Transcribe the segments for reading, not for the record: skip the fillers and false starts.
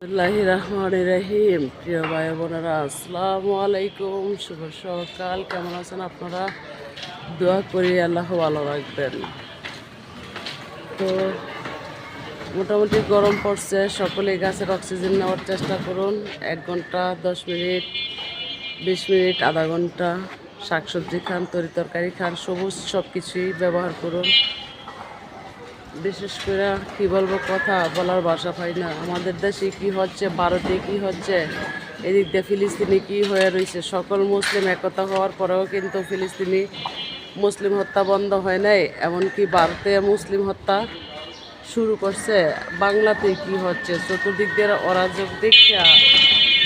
রহিম প্রিয় ভাই বোনেরা, আসসালামু আলাইকুম। শুভ সকাল। কেমন আছেন আপনারা? দোয়া করি আল্লাহ ভালো রাখবেন। তো মোটামুটি গরম পড়ছে, সকলে গাছের অক্সিজেন নেওয়ার চেষ্টা করুন। 1 ঘন্টা 10 মিনিট 20 মিনিট আধা ঘন্টা শাকসবজি খান, তরি তরকারি খান, সবুজ সব কিছুই ব্যবহার করুন। বিশেষ করে কি বলবো, কথা বলার ভাষা পাই না। আমাদের দেশে কি হচ্ছে, ভারতে কি হচ্ছে, এদিক দিয়ে ফিলিস্তিনি কি হয়ে রয়েছে। সকল মুসলিম একতা হওয়ার পরেও কিন্তু ফিলিস্তিনি মুসলিম হত্যা বন্ধ হয় নাই, এমনকি ভারতে মুসলিম হত্যা শুরু করছে। বাংলাতে কি হচ্ছে, চতুর্দিক দিয়ে অরাজক দেখিয়া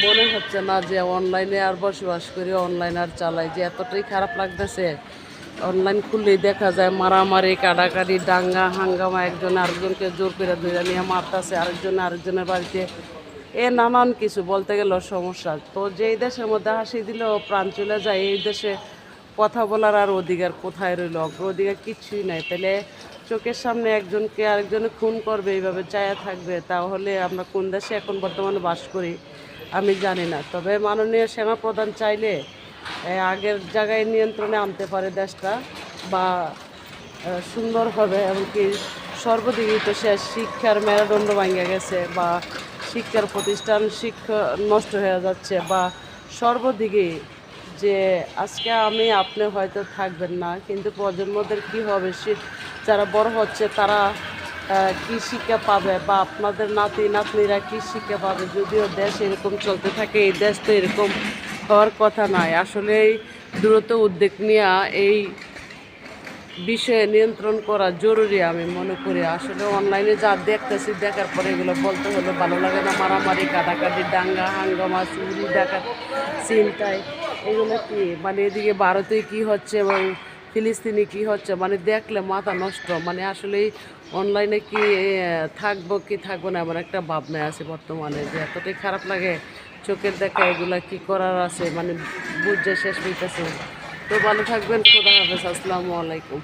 মনে হচ্ছে না যে অনলাইনে আর বসবাস করি, অনলাইন আর চালাই, যে এতটাই খারাপ লাগতেছে। অনলাইন খুললেই দেখা যায় মারামারি, কাটাকাটি, দাঙ্গা হাঙ্গামা, একজন আরেকজনকে জোর করে ধরে নিয়ে মারতেছে, আরেকজনের বাড়িতে নানান কিছু, বলতে গেলেও সমস্যা। তো যেই দেশের মধ্যে হাসি দিলেও প্রাণ চলে যায়, এই দেশে কথা বলার আর অধিকার কোথায় রইল? অগ্রাধিকার কিচ্ছুই নাই। তাহলে চোখের সামনে একজনকে আরেকজনে খুন করবে, এইভাবে চায়া থাকবে, তাহলে আমরা কোন দেশে এখন বর্তমানে বাস করি আমি জানি না। তবে মাননীয় সেনাপ্রধান চাইলে আগের জায়গায় নিয়ন্ত্রণে আনতে পারে দেশটা, বা সুন্দর হবে। এমনকি সর্বদিকেই তো সে শিক্ষার মেরুদণ্ড ভাঙে গেছে, বা শিক্ষার প্রতিষ্ঠান শিক্ষা নষ্ট হয়ে যাচ্ছে, বা সর্বদিকেই যে আজকে আমি আপনি হয়তো থাকবেন না, কিন্তু প্রজন্মদের কি হবে, সে যারা বড় হচ্ছে তারা কি শিক্ষা পাবে, বা আপনাদের নাতি নাতনিরা কি শিক্ষা পাবে? যদিও দেশ এরকম চলতে থাকে, এই দেশ তো এরকম হওয়ার কথা নয়। আসলে দ্রুত উদ্যোগ নেওয়া, এই বিষয়ে নিয়ন্ত্রণ করা জরুরি আমি মনে করি। আসলে অনলাইনে যা দেখতেছি, দেখার পরে এগুলো বলতে হলে ভালো লাগে না। মারামারি, কাটাকাটি, দাঙ্গা হাঙ্গামা, চুরি ডাকাত, ছিনতাই, এগুলো কি মানে এদিকে ভারতে কি হচ্ছে এবং ফিলিস্তিনি কি হচ্ছে, মানে দেখলে মাথা নষ্ট। মানে আসলেই অনলাইনে কি থাকবো কি থাকবো না, এমন একটা ভাবনায় আছে বর্তমানে, যে এতটাই খারাপ লাগে চোখের দেখা। এগুলা কি করার আছে, মানে বুঝে শেষ হইতেছে। তো ভালো থাকবেন, খোদা হাফেজ, আসসালামু আলাইকুম।